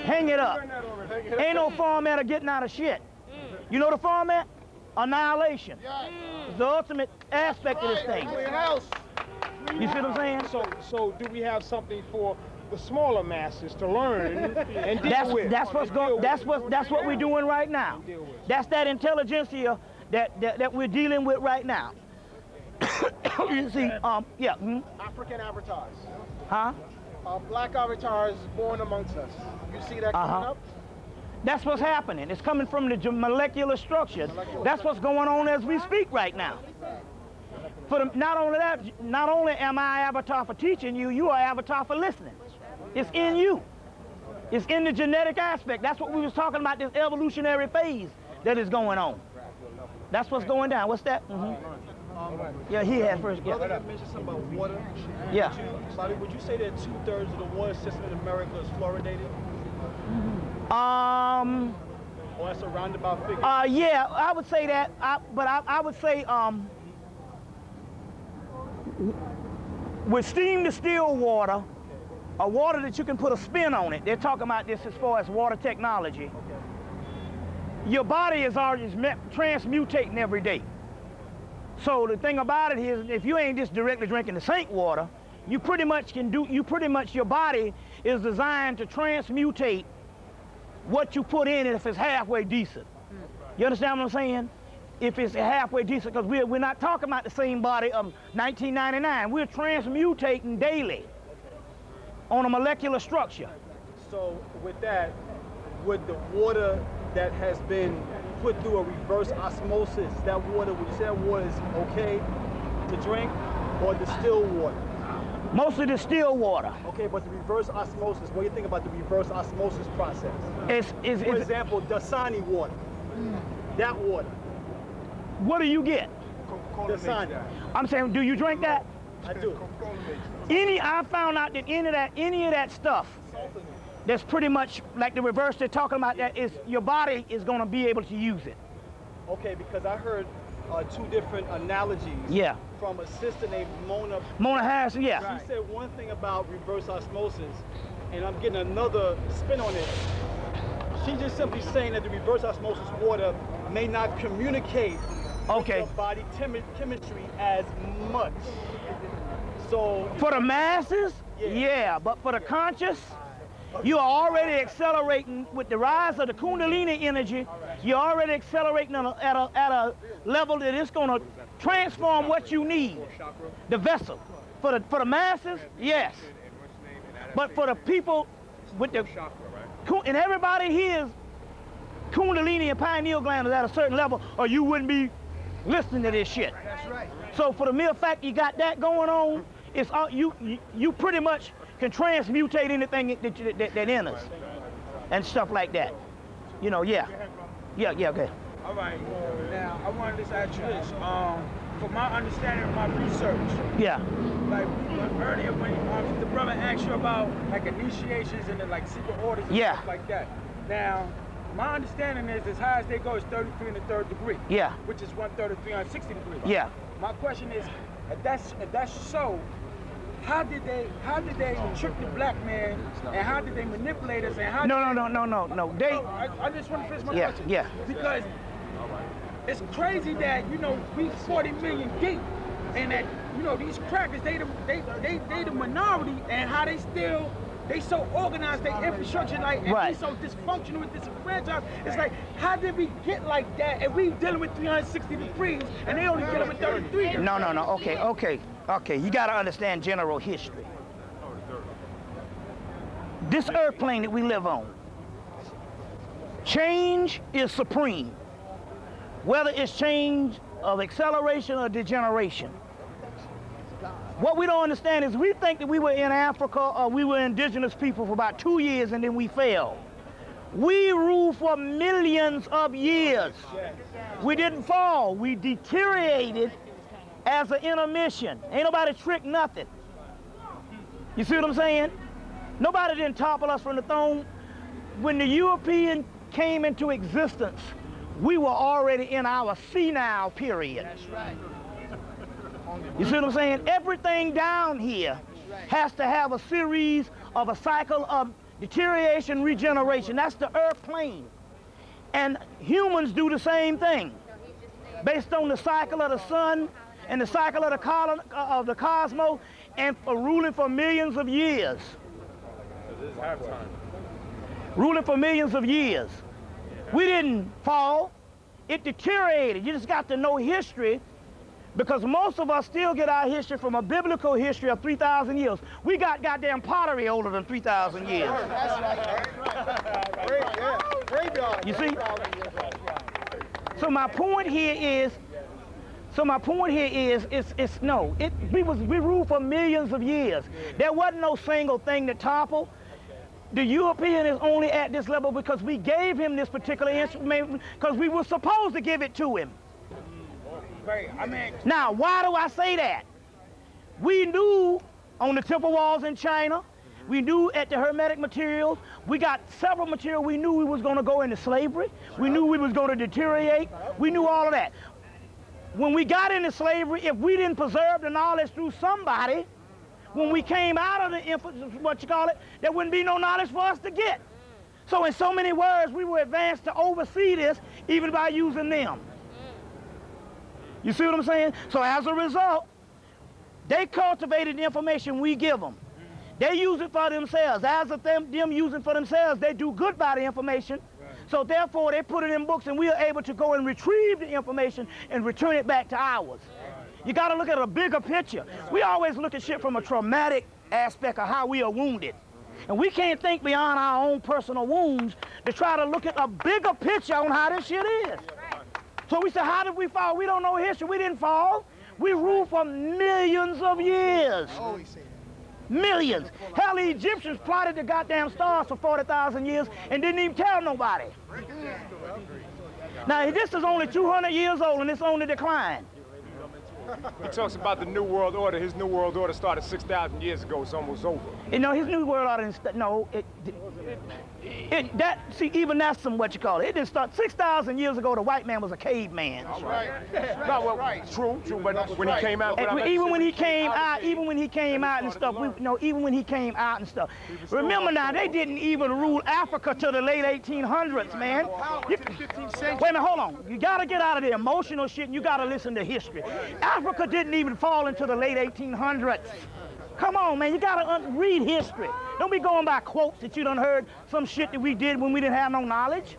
hang it up. Ain't no format of getting out of shit. You know the format? Annihilation. It's the ultimate aspect of this thing. You see what I'm saying? So do we have something for the smaller masses to learn and deal with? That's what we're doing right now. That's that intelligentsia that we're dealing with right now. You see, yeah. African avatars. Huh? Black avatars born amongst us. You see that coming up? That's what's happening. It's coming from the molecular structure. That's what's going on as we speak right now. Not only am I avatar for teaching you, you are avatar for listening. It's in you. It's in the genetic aspect. That's what we was talking about, this evolutionary phase that is going on. That's what's going down. What's that? Yeah, he had first. Yeah. Brother mentioned something about water. Yeah. Would you say that 2/3 of the water system in America is fluoridated? Or that's a roundabout figure? Yeah, I would say that. But I would say with steam distilled water, a water that you can put a spin on it. They're talking about this as far as water technology. Your body is already transmutating every day. So the thing about it is, if you ain't just directly drinking the sink water, you pretty much your body is designed to transmutate what you put in if it's halfway decent. You understand what I'm saying? If it's halfway decent, because we're not talking about the same body of 1999. We're transmutating daily on a molecular structure. So with that, would the water that has been put through a reverse osmosis, that water, would you say that water is okay to drink, or distilled water? Mostly distilled water. Okay, but the reverse osmosis, what do you think about the reverse osmosis process? For example, Dasani water, that water. What do you get? Dasani. I'm saying, do you drink that? I do. I found out that any of that stuff that's pretty much like the reverse they're talking about, that is your body is going to be able to use it. Okay, because I heard two different analogies. Yeah. From a sister named Mona Harrison, yeah. She said one thing about reverse osmosis, and I'm getting another spin on it. She's just simply saying that the reverse osmosis water may not communicate with your body chemistry as much. So for the masses, yeah, but for the conscious, you are already accelerating with the rise of the Kundalini energy. You're already accelerating at a level that it's going to transform what you need, the vessel. For the masses, yes. But for the people with the, and everybody here is Kundalini and pineal gland is at a certain level, or you wouldn't be listening to this shit. That's right. So for the mere fact you got that going on, it's all, you pretty much can transmutate anything that enters and stuff like that. You know, yeah, okay. All right. Now I wanted to ask you this. For my understanding of my research. Yeah. Like earlier when the brother asked you about like initiations and the like secret orders and stuff like that. Now, my understanding is as high as they go is 33 in the third degree. Yeah. Which is 1/3 of 360 degrees. Yeah. My question is, if that's so, how did they trick the black man, and how did they manipulate us, and how? No. They. I just want to finish my question. Yeah. Because it's crazy that we 40 million deep, and that these crackers they the minority, and how they so organized, their infrastructure and they so dysfunctional and disenfranchised. It's like, how did we get like that? And we dealing with 360 degrees, and they only dealing with 33. No. Okay. You got to understand general history. This earth plane that we live on, change is supreme. Whether it's change of acceleration or degeneration. What we don't understand is we think that we were in Africa or we were indigenous people for about 2 years and then we fell. We ruled for millions of years. We didn't fall. We deteriorated as an intermission. Ain't nobody tricked nothing. You see what I'm saying? Nobody didn't topple us from the throne. When the European came into existence, we were already in our senile period. That's right. You see what I'm saying? Everything down here has to have a series of a cycle of deterioration, regeneration. That's the earth plane. And humans do the same thing. Based on the cycle of the sun and the cycle of the cosmos, and for ruling for millions of years. This is halftime. Ruling for millions of years. We didn't fall. It deteriorated. You just got to know history, because most of us still get our history from a biblical history of 3,000 years. We got goddamn pottery older than 3,000 years. You see? So my point here is, So my point here is, we ruled for millions of years. There wasn't no single thing that toppled. The European is only at this level because we gave him this particular instrument because we were supposed to give it to him. Right, I mean... Now, why do I say that? We knew on the temple walls in China, we knew at the Hermetic materials, we got several materials, we knew we was going to go into slavery, we knew we was going to deteriorate, we knew all of that. When we got into slavery, if we didn't preserve the knowledge through somebody, when we came out of the, there wouldn't be no knowledge for us to get. So in so many words, we were advanced to oversee this, even by using them. You see what I'm saying? So as a result, they cultivated the information we give them. They use it for themselves. As of them using for themselves, they do good by the information. So therefore, they put it in books, and we are able to go and retrieve the information and return it back to ours. You got to look at a bigger picture. We always look at shit from a traumatic aspect of how we are wounded. And we can't think beyond our own personal wounds to try to look at a bigger picture on how this shit is. So we say, how did we fall? We don't know history. We didn't fall. We ruled for millions of years. Millions. Hell, the Egyptians plotted the goddamn stars for 40,000 years and didn't even tell nobody. Now, this is only 200 years old and it's on the decline. He talks about the New World Order. His New World Order started 6,000 years ago. It's almost over. You know, his New World Order, even that's some what you call it. It didn't start 6,000 years ago. The white man was a caveman. That's right. No, well, true, but when he came out, even when he came out and stuff, even when he came out and stuff. Remember now, they didn't even rule Africa till the late 1800s, man. Wait a minute, hold on. You got to get out of the emotional shit and you got to listen to history. Africa didn't even fall until the late 1800s. Come on, man, you gotta read history. Don't be going by quotes that you done heard some shit that we did when we didn't have no knowledge.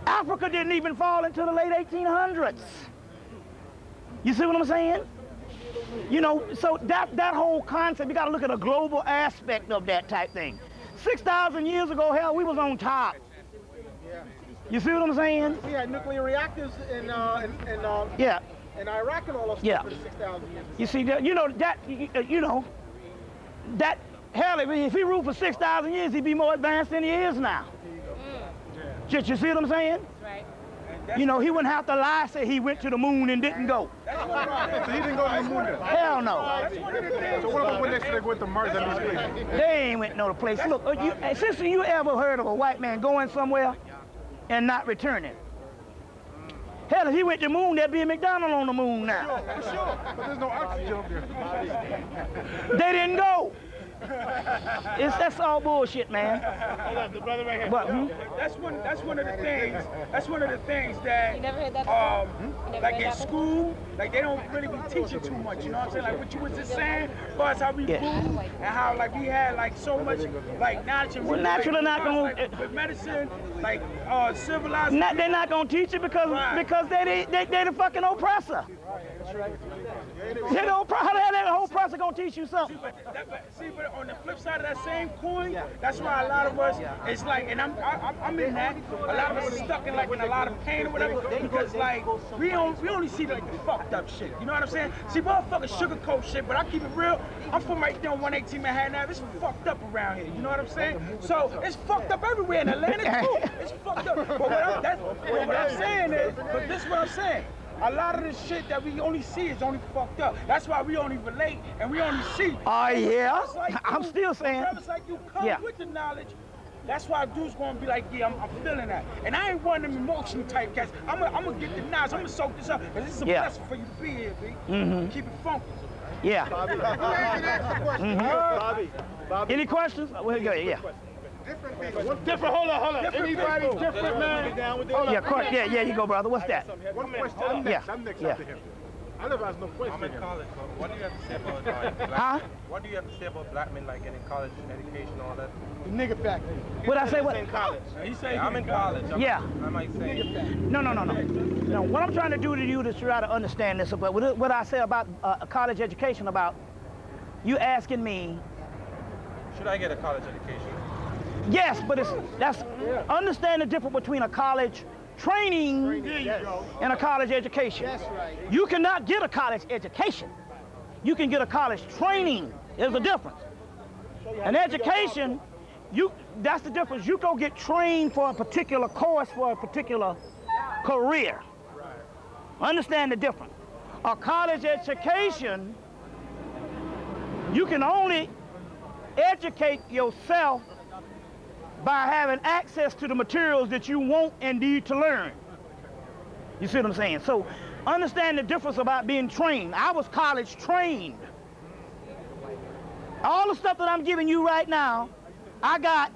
Africa didn't even fall until the late 1800s. You see what I'm saying? You know, so that whole concept, you gotta look at a global aspect of that type thing. 6,000 years ago, hell, we was on top. You see what I'm saying? We had nuclear reactors in yeah. In Iraq and all that stuff for 6,000 years. You see, hell, if he ruled for 6,000 years, he'd be more advanced than he is now. You see what I'm saying? Right. You know, he wouldn't have to lie, say he went to the moon and didn't go. So he didn't go to the moon? Hell no. So what about when they went to Mars and these places? They ain't went no place. Look, sister, you ever heard of a white man going somewhere and not returning? Hell, if he went to the moon, there'd be a McDonald's on the moon now. For sure, but there's no oxygen up there. They didn't go. That's all bullshit, man. Hold on, the brother right here. But, that's one of the things. That's one of the things that. You never heard that before? Like in school, like they don't really be teaching too much. You know what I'm saying? Like what you was just saying, as far as how we moved and how like we had like so much like knowledge. And well, naturally not gonna with medicine, like civilized. They're not gonna teach it because they the fucking oppressor. How that whole oppressor gonna teach you something? But on the flip side of that same coin, that's why a lot of us, it's like, and I'm in that. A lot of us are stuck in like in a lot of pain or whatever because like we only see like the fucked up shit. You know what I'm saying? See, motherfuckers sugarcoat shit, but I keep it real. I'm from right there on 118 Manhattan Ave. It's fucked up around here. You know what I'm saying? So it's fucked up everywhere in Atlanta too. It's fucked up. But what I'm saying is, but this is what I'm saying. A lot of the shit that we only see is only fucked up. That's why we only relate and we only see. Oh, yeah. Like I'm still saying. Brothers like you come with the knowledge. That's why dude's gonna be like, yeah, I'm feeling that. And I ain't one of them emotional type cats. I'm gonna get the knowledge. I'm gonna soak this up. Because this is a blessing for you to be here, B. Keep it funky. Yeah. Bobby. Any questions? Well, go ahead, yeah. Different, hold on. Everybody's different, man. Yeah, you go, brother. What's that? One question. I'm next after him. I never asked no question. I'm in college, so what do you have to say about black Huh? What do you have to say about black men like getting college education and all that? The nigga factor. What I say? What? In college. He said I'm in college. Yeah. I might say. No. No, what I'm trying to do to you is try to understand this. But what I say about college education, about you asking me. Should I get a college education? Yes, but understand the difference between a college training and a college education. That's right. You cannot get a college education. You can get a college training. There's a difference. An education, that's the difference. You go get trained for a particular course, for a particular career. Understand the difference. A college education, you can only educate yourself by having access to the materials that you want and need to learn. You see what I'm saying? So understand the difference about being trained. I was college trained. All the stuff that I'm giving you right now, I got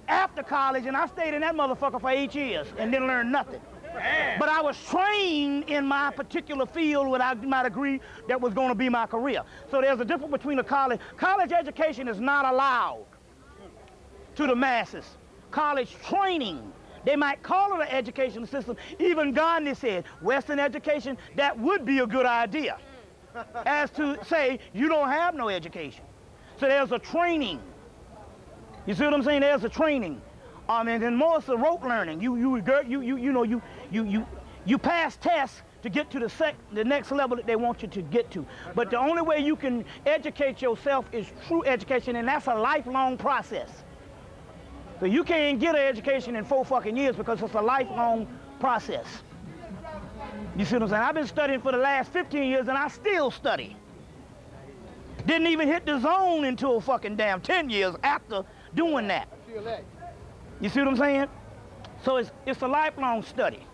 after college, and I stayed in that motherfucker for 8 years and didn't learn nothing. But I was trained in my particular field without my degree that was going to be my career. So there's a difference between a college. College education is not allowed to the masses. College training, they might call it an educational system. Even Gandhi said, Western education, that would be a good idea. As to say, you don't have no education. So there's a training. You see what I'm saying? There's a training. And then more it's a rote learning. You pass tests to get to the next level that they want you to get to. But the only way you can educate yourself is true education, and that's a lifelong process. So you can't get an education in 4 fucking years because it's a lifelong process. You see what I'm saying? I've been studying for the last 15 years and I still study. Didn't even hit the zone until fucking damn 10 years after doing that. You see what I'm saying? So it's a lifelong study.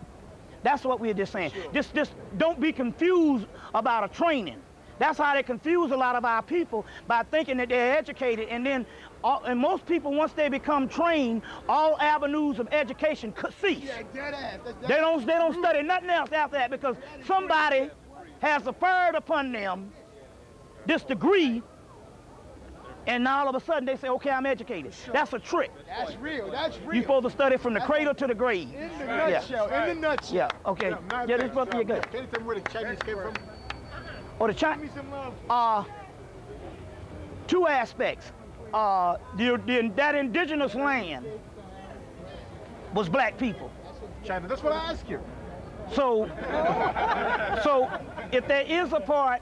That's what we're just saying. Just don't be confused about a training. That's how they confuse a lot of our people, by thinking that they're educated, and then and most people, once they become trained, all avenues of education cease. They don't study nothing else after that, because somebody has conferred upon them this degree, and all of a sudden they say, okay, I'm educated. That's a trick. That's real. That's real. You're supposed to study from the cradle to the grave. In the nutshell. Yeah. In the nutshell. Yeah. Okay. Yeah, this brother, you're good. Can you tell me where the Chinese came from? Or the Chinese? Two aspects. That indigenous land was black people. China. That's what I asked you. So if there is a part,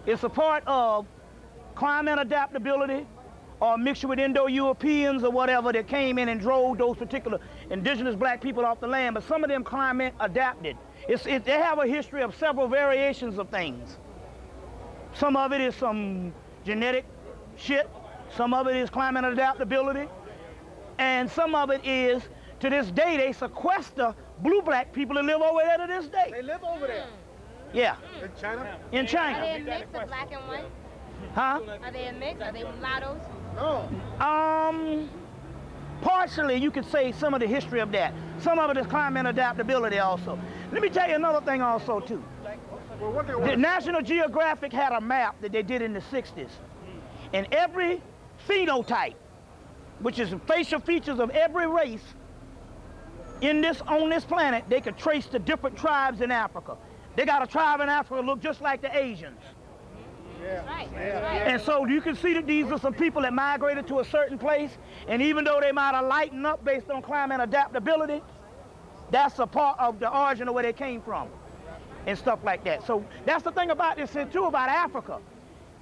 it's a part of climate adaptability, or a mixture with Indo-Europeans or whatever that came in and drove those particular indigenous black people off the land. But some of them climate adapted. They have a history of several variations of things. Some of it is some genetic shit. Some of it is climate adaptability. And some of it is, to this day, they sequester blue black people that live over there to this day. They live over there? Yeah. In China? In China. Are they a mix of black and white? Huh? Are they a mix? Are they mulattoes? No. Partially, you could say some of the history of that. Some of it is climate adaptability also. Let me tell you another thing also, too. The National Geographic had a map that they did in the 60s. And every phenotype, which is the facial features of every race on this planet, they could trace the different tribes in Africa. They got a tribe in Africa that look just like the Asians. Yeah. Right. And so you can see that these are some people that migrated to a certain place, and even though they might have lightened up based on climate adaptability, that's a part of the origin of where they came from and stuff like that. So that's the thing about this too, about Africa.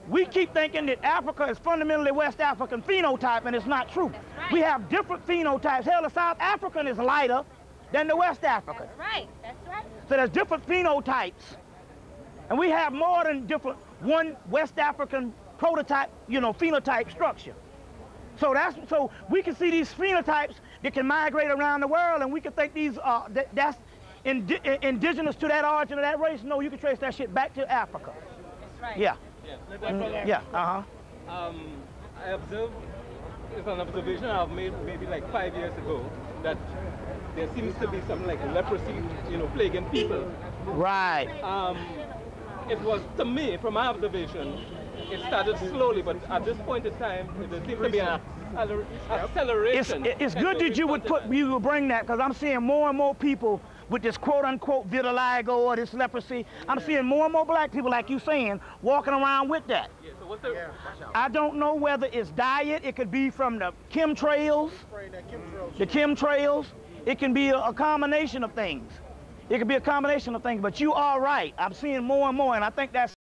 We keep thinking that Africa is fundamentally West African phenotype, and it's not true. Right. We have different phenotypes. Hell, the South African is lighter than the West African. That's right. That's right. So there's different phenotypes. And we have more than one West African prototype, phenotype structure. So we can see these phenotypes that can migrate around the world, and we can think these that's indigenous to that origin of that race. No, you can trace that shit back to Africa. That's right. Yeah. Yeah. I observed, it's an observation I've made maybe like 5 years ago, that there seems to be some like leprosy, plaguing people. Right. It was, to me, from my observation, it started slowly, but at this point in time, there seems to be an acceleration. It's good that you would bring that, because I'm seeing more and more people with this quote-unquote vitiligo or this leprosy. I'm seeing more and more black people, like you saying, walking around with that. Yeah, so what's the... I don't know whether it's diet. It could be from the chemtrails. The chemtrails. It can be a combination of things. It could be a combination of things, but you are right. I'm seeing more and more, and I think that's